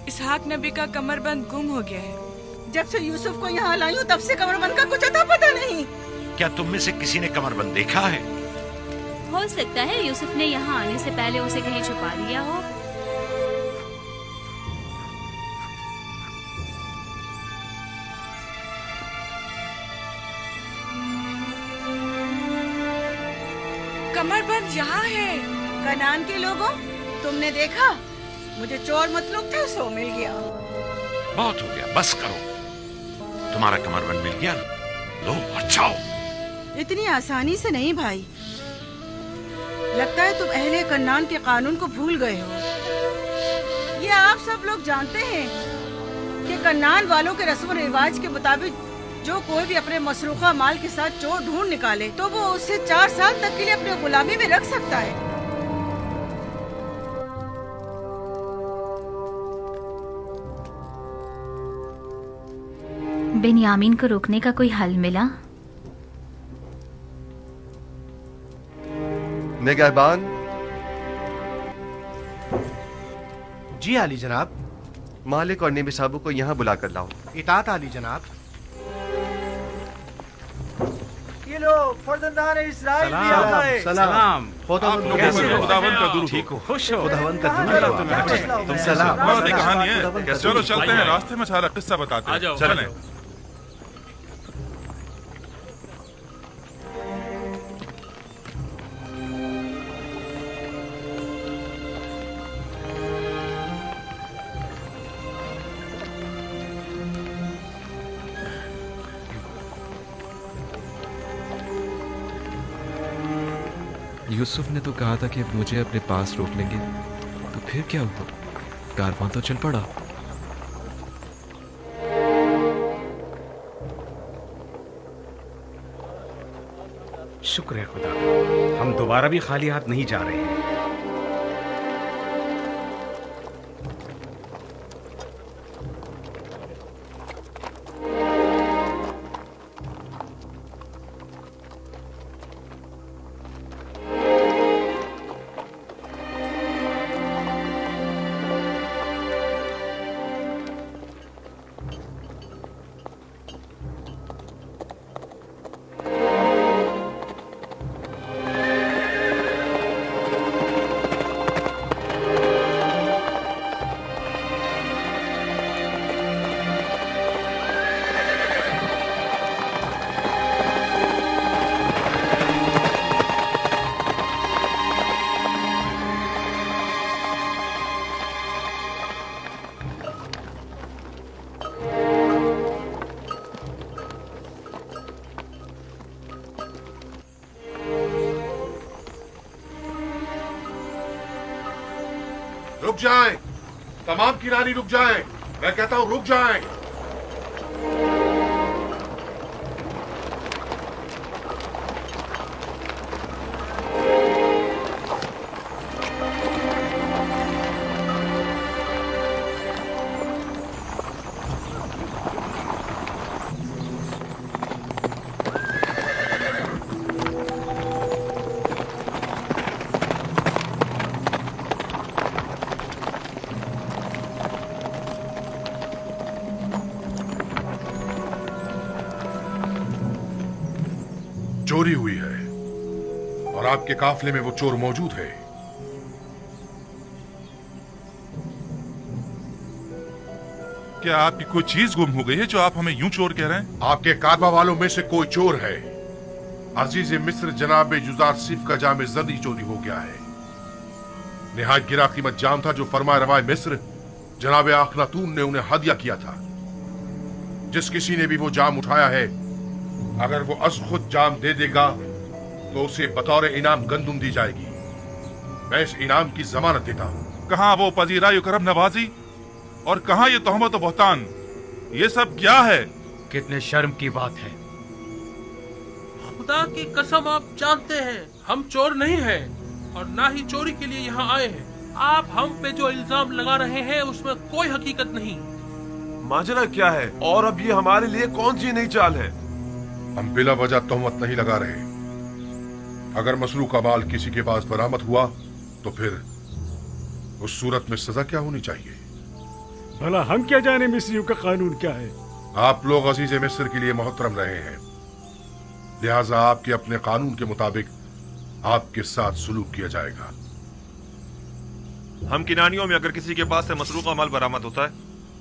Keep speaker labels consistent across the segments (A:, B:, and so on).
A: اسحاق نبی کا کمر بند گم ہو گیا ہے۔
B: جب سے یوسف کو یہاں لائی ہوں تب سے کمر بند کا کچھ اتا پتہ نہیں۔
C: کیا تم میں سے کسی نے کمر بند دیکھا ہے؟
D: ہو سکتا ہے یوسف نے یہاں آنے سے پہلے اسے کہیں چھپا دیا ہو۔
A: کمر بند یہاں ہے۔
B: کنعان کے لوگوں، تم نے دیکھا؟ مجھے چور مطلوب تھا، سو مل گیا۔
C: بہت ہو گیا، بس کرو۔ تمہارا کمر بند مل گیا، لو اور جاؤ۔
B: اتنی آسانی سے نہیں بھائی، لگتا ہے تم اہل کنعان کے قانون کو بھول گئے ہو۔ یہ آپ سب لوگ جانتے ہیں کہ کنعان والوں کے رسم و رواج کے مطابق جو کوئی بھی اپنے مسروقہ مال کے ساتھ چور ڈھونڈ نکالے تو وہ اسے 4 سال تک کے لیے اپنی غلامی میں رکھ سکتا ہے۔
D: بنیامین کو روکنے کا کوئی حل ملا؟
E: نگہبان۔
F: جی عالی جناب۔
E: مالک اور نیمی صاحب کو یہاں بلا کر لاؤ۔
F: اطاعت عالی جناب۔
G: یہ لو فرزندان اسرائیل بھی آ گئے۔
F: سلام۔
G: خداوند
H: کا درود ہو۔
F: خوش ہو۔
G: خداوند کا درود ہو۔
F: تم سلام۔
H: بہت کہانی ہے، چلو چلتے ہیں، راستے میں سارا قصہ بتاتے ہیں۔ چلیں۔
I: یوسف نے تو کہا تھا کہ مجھے اپنے پاس روک لیں گے، تو پھر کیا ہوا؟ کارواں تو چل پڑا۔
F: شکر ہے خدا، ہم دوبارہ بھی خالی ہاتھ نہیں جا رہے ہیں۔
H: رک جائیں، تمام کنانی رک جائیں، میں کہتا ہوں رک جائیں۔ چوری ہوئی ہے اور آپ کے قافلے میں وہ چور موجود ہے۔ کیا آپ کی کوئی چیز گم ہو گئی ہے جو آپ ہمیں یوں چور کہہ رہے ہیں؟ آپ کے کاروا والوں میں سے کوئی چور ہے۔ عزیز مصر جناب یوزارسیف کا جام زردی چوری ہو گیا ہے۔ نہایت گرا قیمت جام تھا جو فرما روائے مصر جناب اخناتون نے انہیں ہدیہ کیا تھا۔ جس کسی نے بھی وہ جام اٹھایا ہے، اگر وہ از خود جام دے دے گا تو اسے بطور انعام گندم دی جائے گی۔ میں اس انعام کی ضمانت دیتا ہوں۔ کہاں وہ پذیرائی و کرم نوازی اور کہاں یہ تہمت و بہتان؟ یہ سب کیا ہے؟
F: کتنے شرم کی بات ہے۔
J: خدا کی قسم آپ جانتے ہیں ہم چور نہیں ہیں اور نہ ہی چوری کے لیے یہاں آئے ہیں۔ آپ ہم پہ جو الزام لگا رہے ہیں اس میں کوئی حقیقت نہیں۔
K: ماجرا کیا ہے اور اب یہ ہمارے لیے کون سی نئی چال ہے؟
H: ہم بلا وجہ تہمت نہیں لگا رہے۔ اگر مسروق کا مال کسی کے پاس برآمد ہوا تو پھر اس صورت میں سزا کیا ہونی چاہیے؟
F: भला हम क्या जाने मिस्रियों का कानून क्या है।
H: आप लोग अजीज मिस्र के लिए मोहतरम रहे हैं, लिहाजा आपके अपने कानून के मुताबिक आपके साथ सुलूक किया जाएगा।
K: हम किनानियों में अगर किसी के पास से मसरूका माल बरामद होता है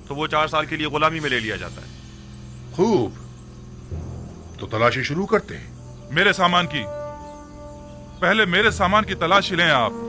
K: तो वो 4 साल के लिए गुलामी में ले लिया जाता है।
H: खूब, तो तलाशी शुरू करते हैं।
L: मेरे सामान की, पहले मेरे सामान की तलाशी लें आप।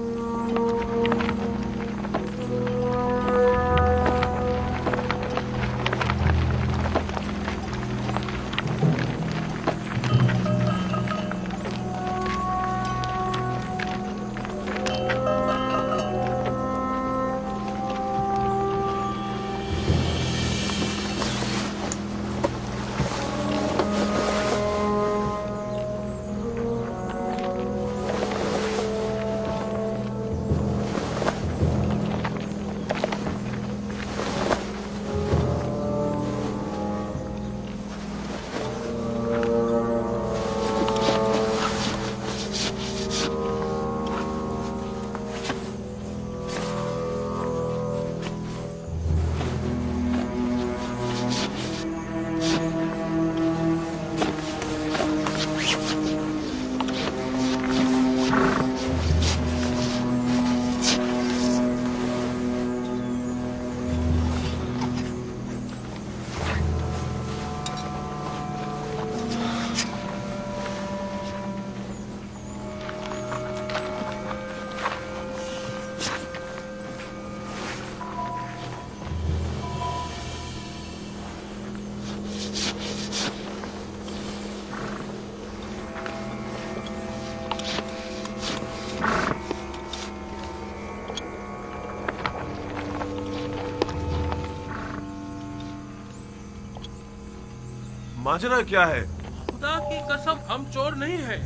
K: माजरा क्या है?
J: खुदा की कसम हम चोर नहीं हैं।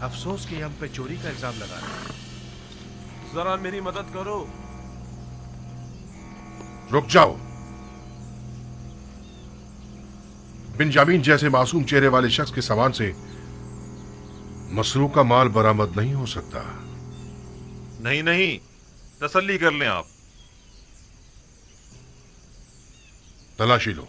K: अफसोस कि हम पे चोरी का इल्जाम लगा रहे हैं। जरा मेरी मदद करो।
H: रुक जाओ। बिंजामिन जैसे मासूम चेहरे वाले शख्स के सामान से मसरूका माल बरामद नहीं हो सकता।
K: नहीं नहीं, तसल्ली कर लें आप।
H: तलाशी लो।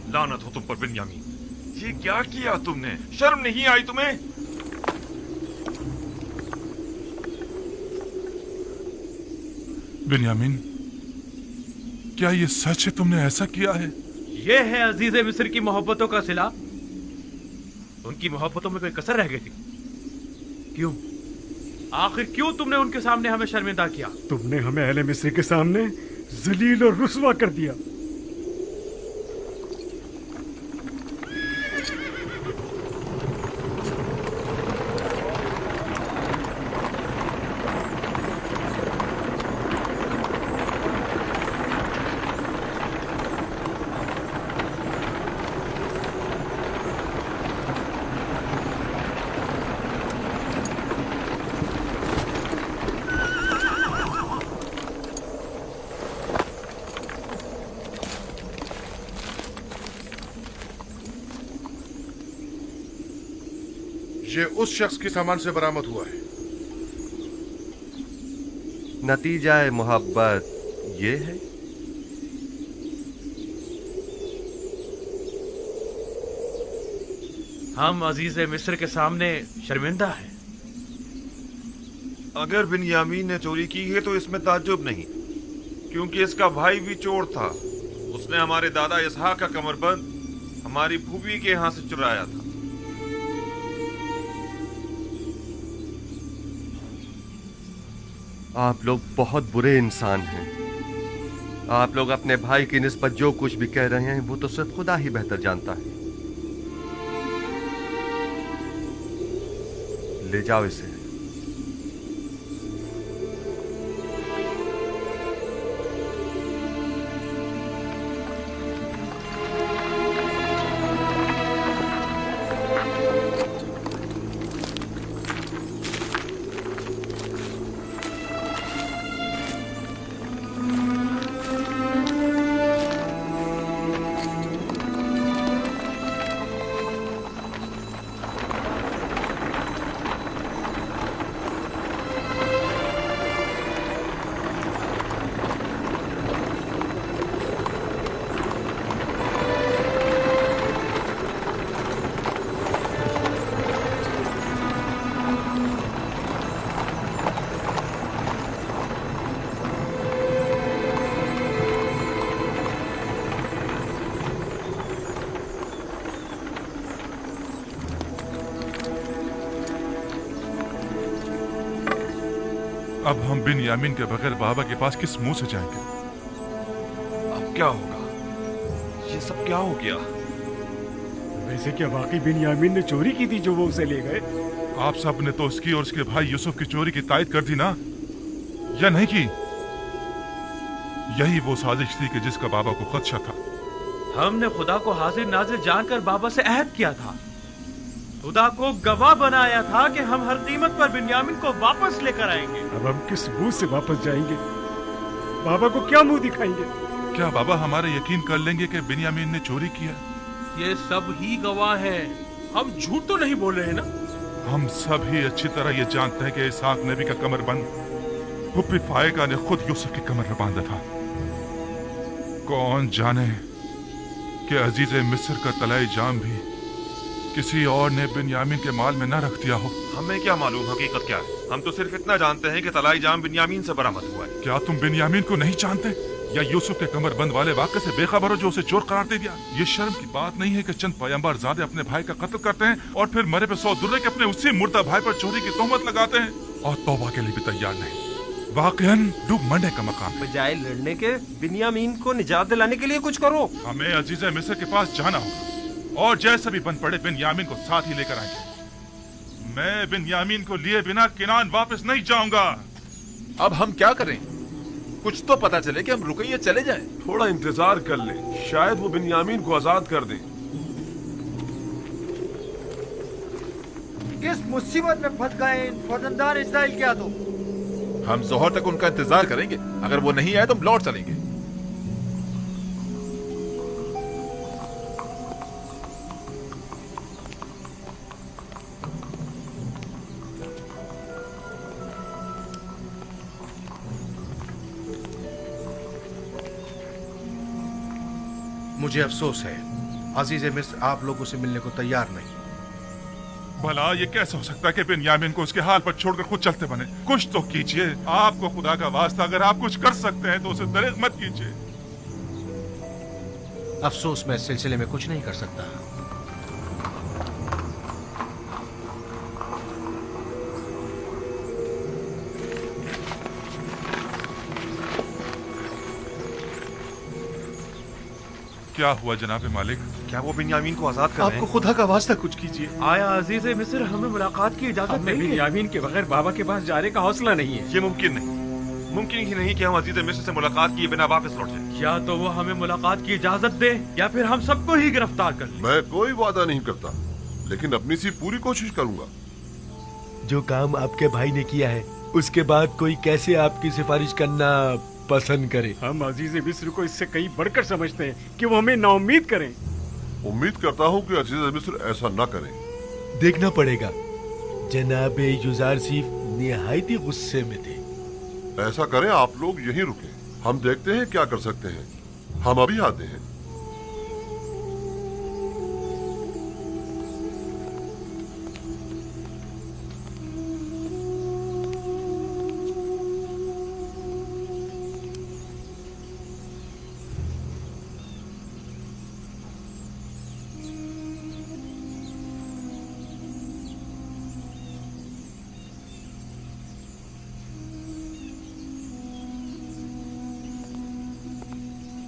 K: लानत हो तुम पर बिन्यामीन, ये क्या किया तुमने? शर्म नहीं आई तुम्हें?
L: बिन्यामीन, क्या ये सच है तुमने ऐसा किया है?
J: ये है अजीज मिस्र की मोहब्बतों का सिला। उनकी मोहब्बतों में कोई कसर रह गई थी? क्यों? आखिर क्यों तुमने उनके सामने हमें शर्मिंदा किया?
F: तुमने हमें अहले मिस्र के सामने जलील और रुस्वा कर दिया।
H: ये उस शख्स के सामान से बरामद हुआ है।
E: नतीजा मोहब्बत ये है।
K: हम अजीज मिस्र के सामने शर्मिंदा हैं।
M: अगर बिन्यामीन ने चोरी की है तो इसमें ताज्जुब नहीं, क्योंकि इसका भाई भी चोर था। उसने हमारे दादा इसहाक का कमरबंद हमारी फूफी के यहाँ से चुराया था।
E: आप लोग बहुत बुरे इंसान हैं। आप लोग अपने भाई की निस्बत जो कुछ भी कह रहे हैं वो तो सिर्फ खुदा ही बेहतर जानता है। ले जाओ इसे।
L: अब हम बिन्यामीन के बगैर बाबा के पास किस मुंह से जाएंगे?
M: अब क्या होगा? ये सब क्या हो गया?
N: वैसे क्या वाकई बिन्यामीन ने चोरी की थी जो वो उसे ले गए?
L: आप सब ने तो उसकी और उसके भाई यूसुफ की चोरी की तायद कर दी ना, या नहीं की? यही वो साजिश थी कि जिसका बाबा को खदशा था।
K: हमने खुदा को हाजिर नाजिर जानकर बाबा से अहद किया था, खुदा को गवाह बनाया था कि हम हर कीमत पर बिन्यामीन को वापस लेकर आएंगे।
N: अब हम किस मुंह से वापस जाएंगे? बाबा को क्या मुंह दिखाएंगे?
L: क्या बाबा हमारे यकीन कर लेंगे कि बिन्यामीन ने चोरी किया?
J: ये सब ही गवाह हैं, हम झूठ तो नहीं बोल रहे हैं ना?
L: हम सब ही अच्छी तरह ये जानते हैं कि इसहाक नबी का कमरबंद फुप्पी फायका ने खुद यूसुफ की कमर में बांधा था। कौन जाने कि अजीज मिस्र का तलाई जाम भी किसी और ने बिन्यामीन के माल में न रख दिया हो।
M: हमें क्या मालूम हकीकत क्या है? हम तो सिर्फ इतना जानते हैं कि तलाई जाम बिन्यामीन से बरामद हुआ है।
L: क्या तुम बिन्यामीन को नहीं जानते, या यूसुफ के कमरबंद वाले वाक़े से बेखबर हो जो उसे चोर करार दे दिया? ये शर्म की बात नहीं है कि चंद पैगंबर ज़ादे अपने भाई का कत्ल करते हैं और फिर मरे पे 100 दुर्रे के अपने उसी मुर्दा भाई पर चोरी की तोहमत लगाते हैं और तौबा के लिए भी तैयार नहीं। वाकईन डूब मरने का मकाम।
O: बजाय लड़ने के बिन्यामीन को निजात दिलाने के लिए कुछ करो।
L: हमें अजीज मिस्र के पास जाना होगा और जैसे भी बन पड़े बिन्यामीन को साथ ही लेकर आएंगे। मैं बिन्यामीन को लिए बिना किनान वापस नहीं जाऊंगा।
P: अब हम क्या करें? कुछ तो पता चले कि हम रुके या चले जाएं।
Q: थोड़ा इंतजार कर ले, शायद वो बिन्यामीन को आजाद कर दे।
G: किस मुसीबत में फंस गए इन फर्जंदान इस्राइल क्या? तो
P: हम जोहर तक उनका इंतजार करेंगे, अगर वो नहीं आए तो हम लौट चलेंगे।
H: मुझे अफसोस है, अजीज मिस्र आप लोगों से मिलने को तैयार नहीं।
L: भला ये कैसे हो सकता है कि बिन्यामीन को उसके हाल पर छोड़कर खुद चलते बने? कुछ तो कीजिए, आपको खुदा का वास्ता अगर आप कुछ कर सकते हैं तो उसे दरेग मत कीजिए।
R: अफसोस मैं इस सिलसिले में कुछ नहीं कर सकता।
L: क्या हुआ जनाब मालिक?
M: क्या वो बिन्यामीन को आजाद कर रहे हैं?
H: आपको खुदा का वास्ता कुछ कीजिए।
K: आया अजीज मिस्र हमें मुलाकात की इजाजत
N: हमें बिन्यामीन के बगैर बाबा के पास जाने का हौसला नहीं है।
M: ये मुमकिन नहीं, मुमकिन ही नहीं कि हम अजीज मिस्र से मुलाकात किए बिना वापस लौट जाएं।
K: या तो वो हमें मुलाकात की इजाजत दे या फिर हम सबको ही गिरफ्तार कर ले।
Q: मैं कोई वादा नहीं करता, लेकिन अपनी सी पूरी कोशिश करूंगा।
R: जो काम आपके भाई ने किया है उसके बाद कोई कैसे आपकी सिफारिश करना पसंद करे?
N: हम अजीज मिस्र को इससे कहीं बढ़कर समझते हैं कि वो हमें नाउम्मीद करें।
Q: उम्मीद करता हूँ कि अजीज मिस्र ऐसा न करें।
R: देखना पड़ेगा। जनाब युजारसीफ निहायती गुस्से में थे।
H: ऐसा करें, आप लोग यहीं रुकें, हम देखते हैं क्या कर सकते हैं। हम अभी आते हैं।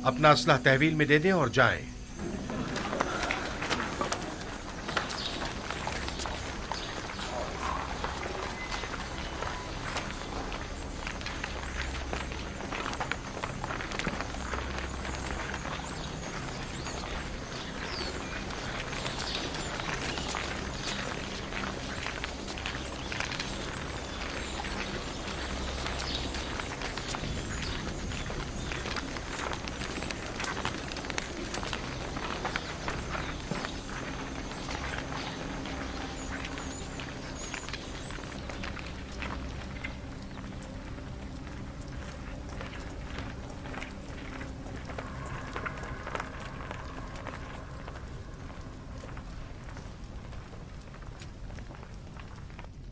S: अपना असला तहवील में दे दें और जाएं।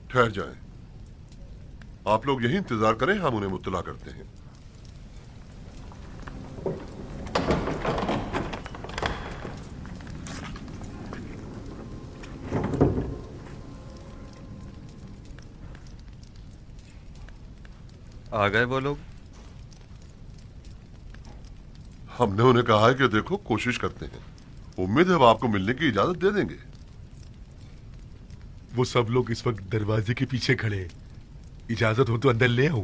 S: ठहर जाएं। आप लोग यहीं इंतजार करें, हम उन्हें मुत्तला करते हैं।
E: आ गए वो लोग?
H: हमने उन्हें कहा है कि देखो, कोशिश करते हैं। उम्मीद है वो आपको मिलने की इजाजत दे देंगे।
Q: वो सब लोग इस वक्त दरवाजे के पीछे खड़े हैं। इजाजत हो तो अंदर ले आऊं?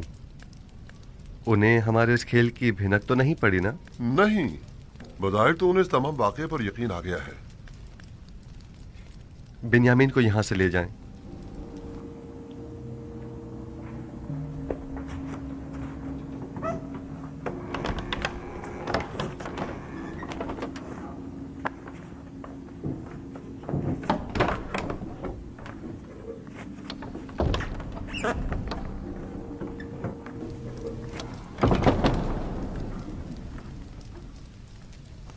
E: उन्हें हमारे इस खेल की भिनक तो नहीं पड़ी ना?
H: नहीं, बज़ाहिर तो उन्हें इस तमाम वाक़े पर यकीन आ गया है।
E: बिन्यामीन को यहां से ले जाएं।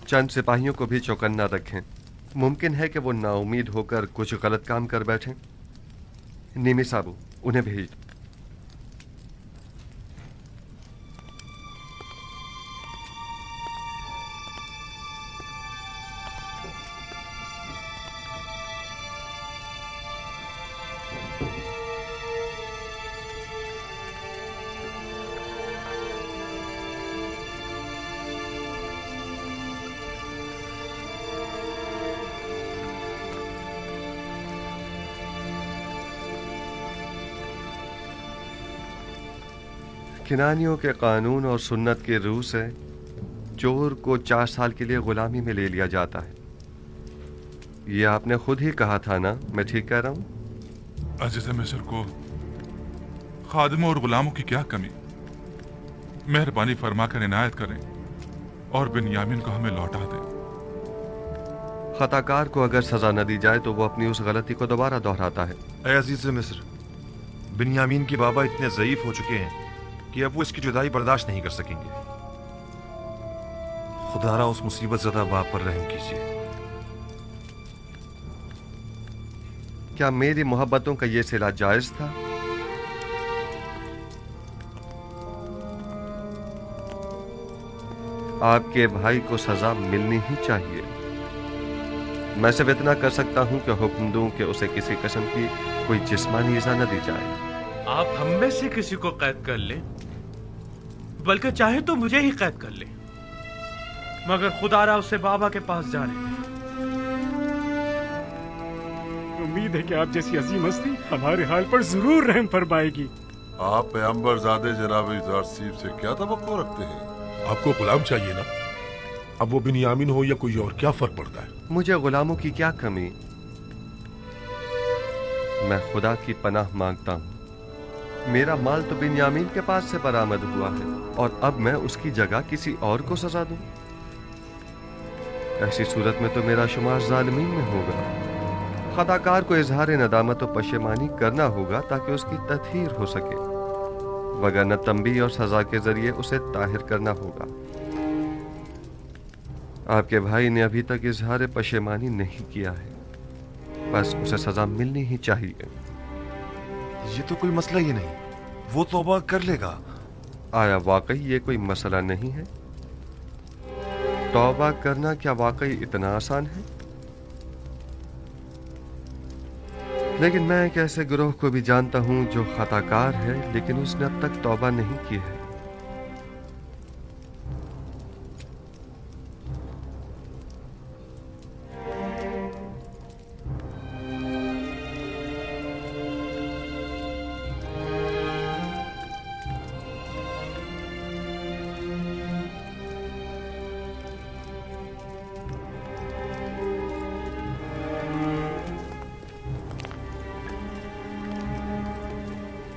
E: चंद सिपाहियों को भी चौकन्ना रखें। मुमकिन है कि वो नाउमीद होकर कुछ गलत काम कर बैठें। नीमी साबू, उन्हें भेज। किनानियों के कानून और सुन्नत के रूह से चोर को 4 साल के लिए गुलामी में ले लिया जाता है। ये आपने खुद ही कहा था ना? मैं ठीक कह रहा हूं?
L: अजीज मिस्र को खादिमों और गुलामों की क्या कमी। मेहरबानी फरमा कर इनायत करें और बिन्यामीन को हमें लौटा दें।
E: खताकार को अगर सजा न दी जाए तो वो अपनी उस गलती को दोबारा दोहराता है।
M: ऐ अजीज मिस्र, बिन्यामीन के बाबा इतने ज़ईफ हो चुके हैं कि अब वो इसकी जुदाई बर्दाश्त नहीं कर सकेंगे। खुदारा उस मुसीबत ज़दा बाप पर रहम कीजिए।
E: क्या मेरी मोहब्बतों का ये सिला जायज था? आपके भाई को सजा मिलनी ही चाहिए। मैं सिर्फ इतना कर सकता हूं कि हुक्म दूं कि उसे किसी किस्म की कोई जिस्मानी इज़ा न दी जाए।
K: आप हम में से किसी को कैद कर लें, बल्कि चाहे तो मुझे ही कैद कर लें, मगर खुदारा उससे बाबा के पास जा रहे हैं।
N: उम्मीद है कि आप जैसी अजीम हस्ती हमारे हाल पर जरूर रहम फरमाएगी।
H: आप पैगंबर ज़ादे जनाब युज़ारसीफ से क्या तवक्को रखते हैं?
Q: आपको गुलाम चाहिए ना? अब वो बिन्यामीन हो या कोई और, क्या फर्क पड़ता है?
E: मुझे गुलामों की क्या कमी। मैं खुदा की पनाह मांगता हूँ। मेरा माल तो बिन्यामीन के पास से बरामद हुआ है और अब मैं उसकी जगह किसी और को सजा दूं? ऐसी सूरत में तो मेरा शुमार जालिमीन में होगा। खताकार को इजहार नदामत और पशेमानी करना होगा ताकि उसकी तत्हीर हो सके, वगरना तंबी और सजा के जरिए उसे ताहिर करना होगा। आपके भाई ने अभी तक इजहार पशेमानी नहीं किया है, बस उसे सजा मिलनी ही चाहिए।
M: ये तो कोई मसला ही नहीं, वो तौबा कर लेगा।
E: आया वाकई ये कोई मसला नहीं है? तौबा करना क्या वाकई इतना आसान है? लेकिन मैं एक ऐसे गिरोह को भी जानता हूं जो खताकार है लेकिन उसने अब तक तौबा नहीं की है।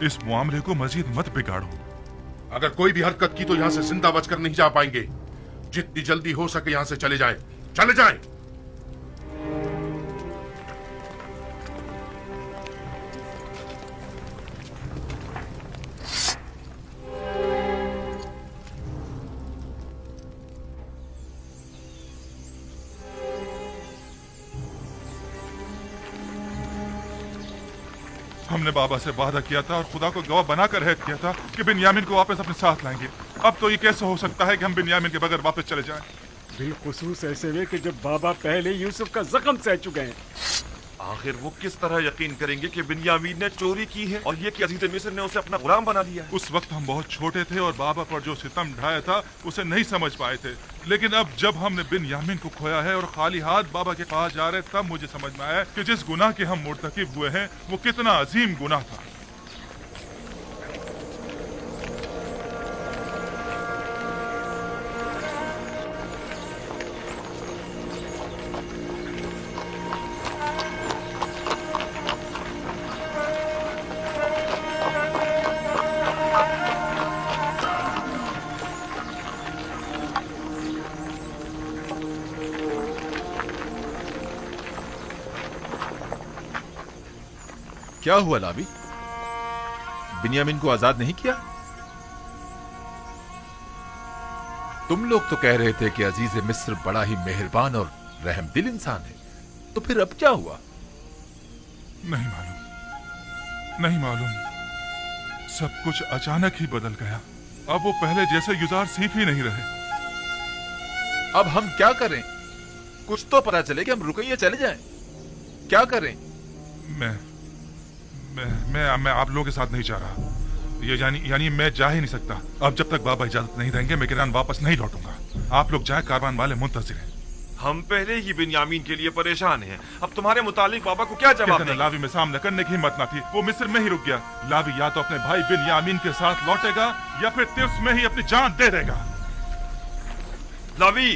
H: इस मामले को मजीद मत बिगाड़ो। अगर कोई भी हरकत की तो यहाँ से जिंदा बचकर नहीं जा पाएंगे। जितनी जल्दी हो सके यहाँ से चले जाएं, चले जाएं। हमने बाबा से वादा किया था और खुदा को गवाह बनाकर अहद किया था कि बिन्यामिन को वापस अपने साथ लाएंगे। अब तो ये कैसे हो सकता है कि हम बिन्यामिन के बगैर वापस चले जाएं?
N: बिलखुसूस ऐसे में कि जब बाबा पहले यूसुफ का जख्म सह चुके हैं।
M: आखिर वो किस तरह यकीन करेंगे कि बिन्यामीन ने चोरी की है और ये कि अजीज मिस्र ने उसे अपना गुलाम बना लिया है?
H: उस वक्त हम बहुत छोटे थे और बाबा पर जो सितम ढाया था उसे नहीं समझ पाए थे, लेकिन अब जब हमने बिन्यामीन को खोया है और खाली हाथ बाबा के पास जा रहे, तब मुझे समझ में आया कि जिस गुनाह के हम मुर्तकिब हुए हैं वो कितना अजीम गुनाह था।
P: क्या हुआ लाबी? बिन्यामिन को आजाद नहीं किया? तुम लोग तो कह रहे थे कि अजीज मिस्र बड़ा ही मेहरबान और रहमदिल इंसान है, तो फिर अब क्या हुआ?
H: नहीं मालूम। सब कुछ अचानक ही बदल गया। अब वो पहले जैसे युजार सीफ ही नहीं रहे।
P: अब हम क्या करें? कुछ तो पता चले कि हम रुकइए चले जाएं। क्या करें?
H: मैं आप लोगों के साथ नहीं जा रहा। ये यानी मैं जा ही नहीं सकता। अब जब तक बाबा इजाजत नहीं देंगे मैं किरान वापस नहीं लौटूंगा। आप लोग जाए, कारवान वाले मुंतजिर हैं।
M: हम पहले ही बिन्यामीन के लिए परेशान हैं। अब तुम्हारे मुतालिक बाबा को क्या जवाब दें?
H: लावी में सामना करने की हिम्मत न थी, वो मिस्र में ही रुक गया। लावी या तो अपने भाई बिन्यामीन के साथ लौटेगा या फिर तिर्स में ही अपनी जान दे देगा।
M: लावी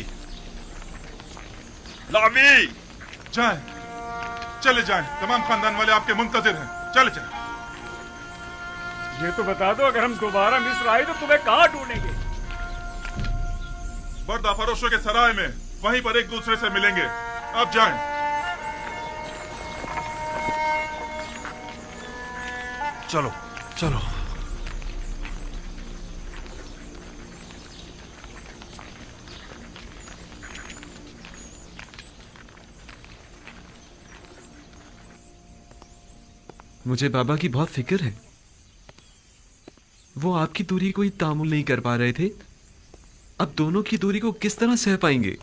H: जाए, चले जाएं। तमाम खानदान वाले आपके मुंतजिर हैं, चले जाएं।
N: ये तो बता दो, अगर हम दोबारा मिस्र आए तो तुम्हें कहाँ ढूंढेंगे?
H: बर्दा फरोशों के सराय में, वहीं पर एक दूसरे से मिलेंगे। अब जाएं।
M: चलो चलो।
I: मुझे बाबा की बहुत फिक्र है। वो आपकी दूरी को ही तामुल नहीं कर पा रहे थे, अब दोनों की दूरी को किस तरह सह पाएंगे?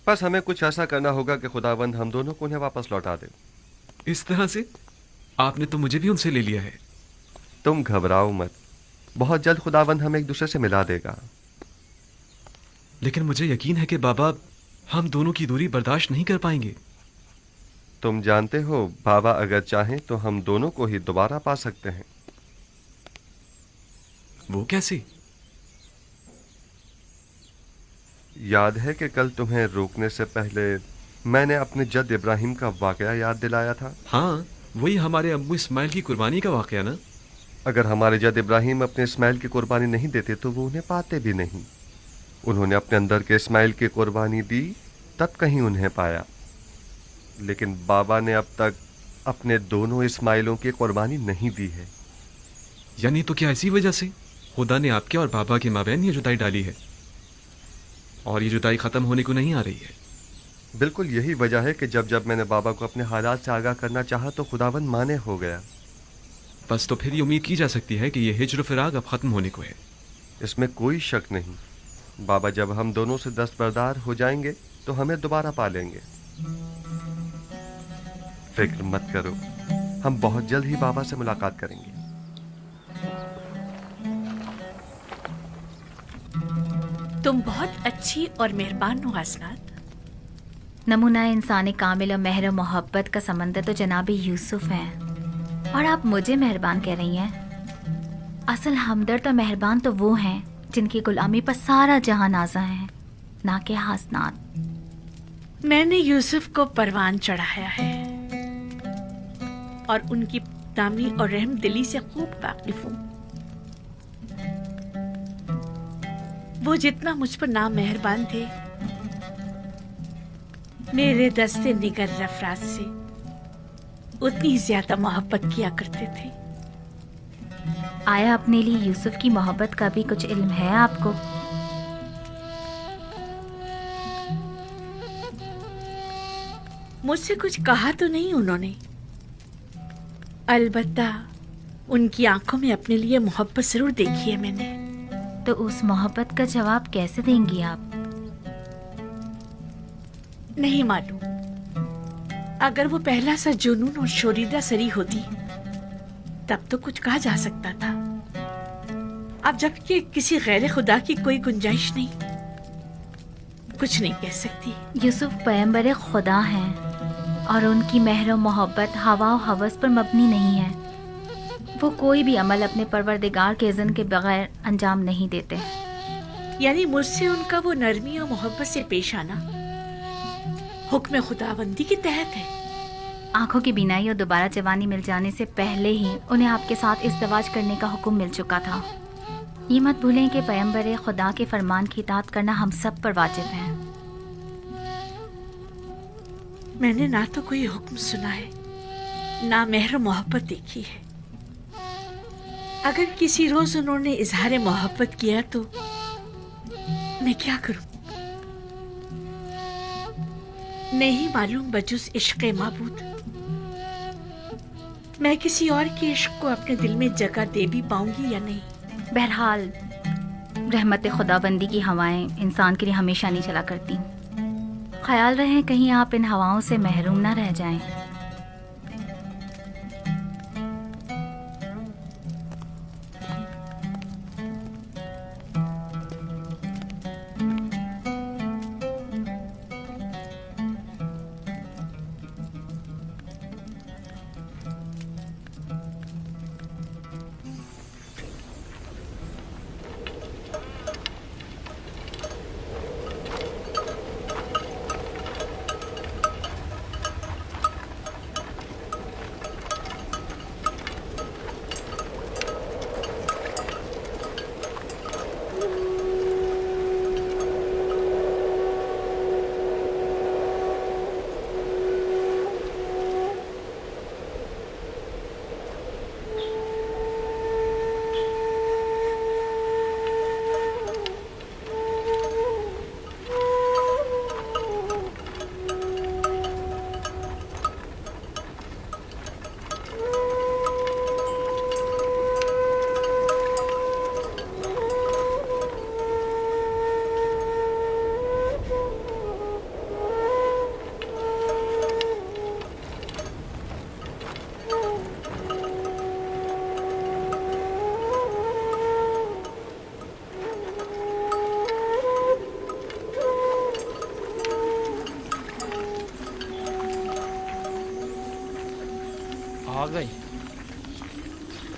E: बस हमें कुछ ऐसा करना होगा कि खुदावंद हम दोनों को उन्हें वापस लौटा दे।
I: इस तरह से? आपने तो मुझे भी उनसे ले लिया है।
E: तुम घबराओ मत, बहुत जल्द खुदावंद हमें एक दूसरे से मिला देगा।
I: लेकिन मुझे यकीन है कि बाबा हम दोनों की दूरी बर्दाश्त नहीं कर पाएंगे।
E: तुम जानते हो, बाबा अगर चाहें तो हम दोनों को ही दोबारा पा सकते हैं।
I: वो कैसे?
E: याद है कि कल तुम्हें रोकने से पहले मैंने अपने जद इब्राहिम का वाकया याद दिलाया था?
I: हाँ, वही हमारे अब्बू इस्माइल की कुर्बानी का वाकया ना?
E: अगर हमारे जद इब्राहिम अपने इस्माइल की कुर्बानी नहीं देते तो वो उन्हें पाते भी नहीं। उन्होंने अपने अंदर के इस्माइल की कुर्बानी दी, तब कहीं उन्हें पाया। लेकिन बाबा ने अब तक अपने दोनों इस्माइलों की कुर्बानी नहीं दी है।
I: यानी तो क्या इसी वजह से खुदा ने आपके और बाबा के माबैन ये जुदाई डाली है और ये जुदाई खत्म होने को नहीं आ रही है?
E: बिल्कुल यही वजह है कि जब जब मैंने बाबा को अपने हालात से आगाह करना चाहा तो खुदावंद माने हो गया।
I: बस तो फिर ये उम्मीद की जा सकती है कि ये हिज्र फिराक अब खत्म होने को है।
E: इसमें कोई शक नहीं। बाबा जब हम दोनों से दस्तबरदार हो जाएंगे तो हमें दोबारा पा लेंगे। फिक्र मत करो, हम बहुत जल्द ही बाबा से मुलाकात करेंगे।
T: तुम बहुत अच्छी और मेहरबान हो हसनात।
U: नमूना इंसानी कामिल और मेहर मोहब्बत का समंदर तो जनाब यूसुफ है, और आप मुझे मेहरबान कह रही हैं। असल हमदर्द और मेहरबान तो वो हैं जिनकी गुलामी पर सारा जहां नाज़ा है, ना कि हसनात।
T: मैंने यूसुफ को परवान चढ़ाया है और उनकी तामी और रहम दिली से खूब वाकिफ हूँ। वो जितना मुझ पर नामेहरबान थे, मेरे दस्ते निगर अफराद से उतनी ज्यादा मोहब्बत किया करते थे।
U: आया अपने लिए यूसुफ की मोहब्बत का भी कुछ इल्म है आपको?
T: मुझसे कुछ कहा तो नहीं उन्होंने, अलबत्ता उनकी आंखों में अपने लिए मोहब्बत जरूर देखी है मैंने।
U: तो उस मोहब्बत का जवाब कैसे देंगी आप?
T: नहीं मालूम। अगर वो पहला सा जुनून और शोरीदा सरी होती तब तो कुछ कहा जा सकता था। अब जबकि किसी गैर खुदा की कोई गुंजाइश नहीं, कुछ नहीं कह सकती।
U: यूसुफ पैगंबर खुदा हैं और उनकी मेहर मोहब्बत हवा और हवस पर मबनी नहीं है। वो कोई भी अमल अपने परवरदिगार के इज़्न के बगैर अंजाम नहीं देते।
T: यानी मुझसे उनका वो नरमी और मोहब्बत से पेश आना हुक्म खुदाबंदी के तहत है।
U: आंखों की बीनाई और दोबारा जवानी मिल जाने से पहले ही उन्हें आपके साथ इज़्दिवाज करने का हुक्म मिल चुका था। ये मत भूलें कि पैगंबर खुदा के फरमान की इताअत करना हम सब पर वाजिब है।
T: मैंने ना तो कोई हुक्म सुना है, ना मेहर मोहब्बत देखी है। अगर किसी रोज उन्होंने इजहार मोहब्बत किया तो मैं क्या करूं? नहीं मालूम बजुस इश्क़ माबूद मैं किसी और के इश्क को अपने दिल में जगह दे भी पाऊंगी या नहीं।
U: बहरहाल रहमत खुदाबंदी की हवाएं इंसान के लिए हमेशा नहीं चला करती। ख्याल रहे कहीं आप इन हवाओं से महरूम ना रह जाएं।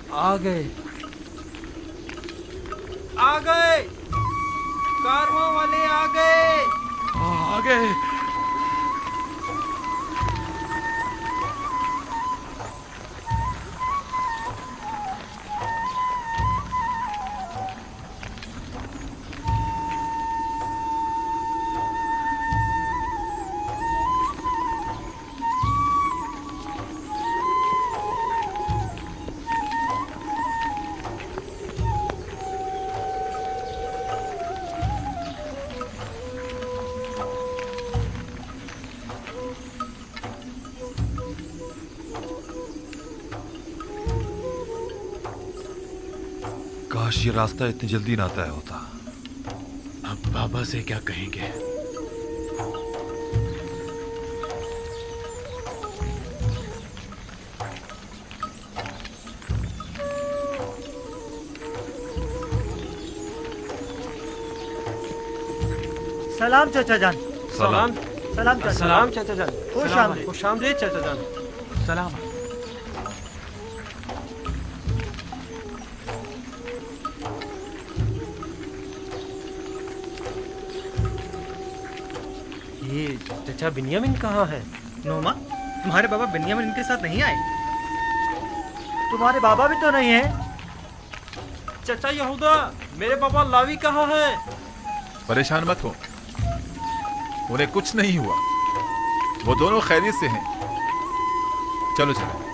O: आ गए कारवां वाले आ गए।
M: काश ये रास्ता इतनी जल्दी ना तय होता।
K: अब बाबा से क्या कहेंगे?
G: सलाम चाचा जान।
K: सलाम।
G: सलाम चाचा।
K: सलाम चाचा जान।
G: खुश आमदीद।
K: खुश आमदीद चाचा जान। सलाम।
G: ये चाचा बिन्यामिन कहाँ है? नोमा, तुम्हारे बाबा बिन्यामिन इनके साथ नहीं आए? तुम्हारे बाबा भी तो नहीं है।
K: चाचा यहूदा, मेरे बाबा लावी कहाँ है?
P: परेशान मत हो, उन्हें कुछ नहीं हुआ, वो दोनों खैरियत से हैं। चलो चलो।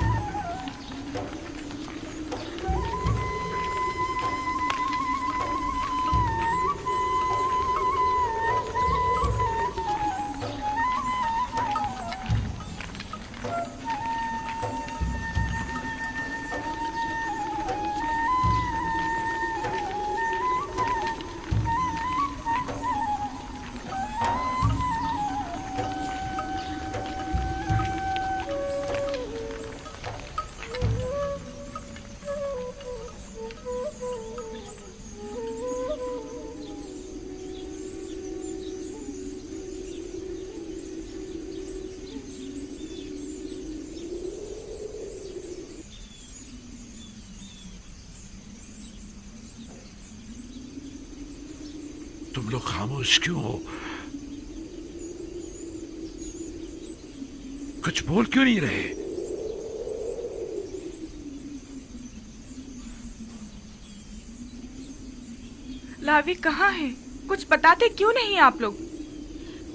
C: तुम लोग खामोश क्यों हो? कुछ बोल क्यों नहीं रहे?
A: लावी कहाँ है? कुछ बताते क्यों नहीं आप लोग?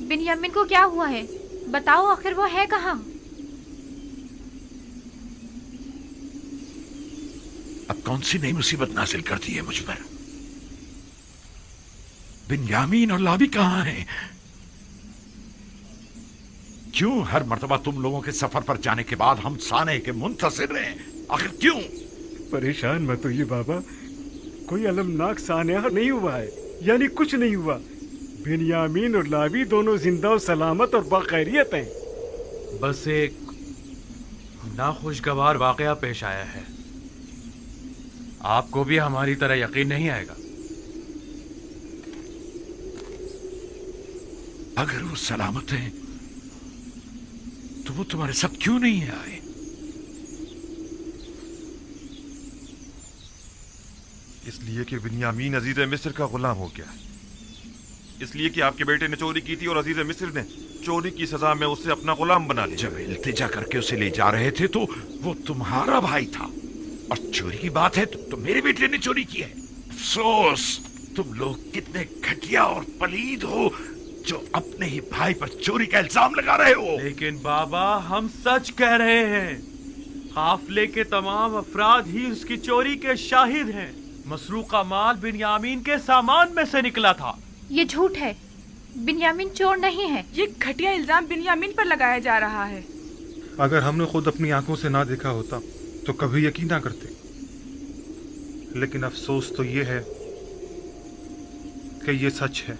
U: बिन्यामिन को क्या हुआ है? बताओ, आखिर वो है कहाँ?
C: अब कौन सी नई मुसीबत नाजिल कर दी है मुझ पर? बिन्यामीन और लावी कहाँ हैं? क्यों हर मर्तबा तुम लोगों के सफर पर जाने के बाद हम साने के मुंतज़िर रहे? आखिर क्यों?
N: परेशान मत होइए बाबा, कोई अलमनाक सानहा नहीं हुआ है, यानी कुछ नहीं हुआ। बिन्यामीन और लावी दोनों जिंदा और सलामत और बाखैरियत हैं।
K: बस एक नाखुशगवार वाकया पेश आया है। आपको भी हमारी तरह यकीन नहीं आएगा।
C: अगर वो सलामत हैं तो वो तुम्हारे साथ क्यों नहीं आए?
M: इसलिए कि बिन्यामीन अजीज मिस्र का गुलाम हो गया। इसलिए कि आपके बेटे ने चोरी की थी और अजीज मिस्र ने चोरी की सजा में उसे अपना गुलाम बना लिया।
C: जब इल्तिजा करके उसे ले जा रहे थे तो वो तुम्हारा भाई था, और चोरी की बात है तो मेरे बेटे ने चोरी की है। अफसोस, तुम लोग कितने घटिया और पलीद हो जो अपने ही भाई पर चोरी का इल्जाम लगा रहे हो।
K: लेकिन बाबा, हम सच कह रहे हैं। काफिले के तमाम अफराद ही उसकी चोरी के शाहिद हैं। मसरूका माल बिन्यामीन के सामान में से निकला था।
U: ये झूठ है, बिन्यामीन चोर नहीं है।
A: ये घटिया इल्जाम बिन्यामीन पर लगाया जा रहा है।
V: अगर हमने खुद अपनी आंखों से ना देखा होता तो कभी यकीन ना करते। लेकिन अफसोस तो ये है कि ये सच है।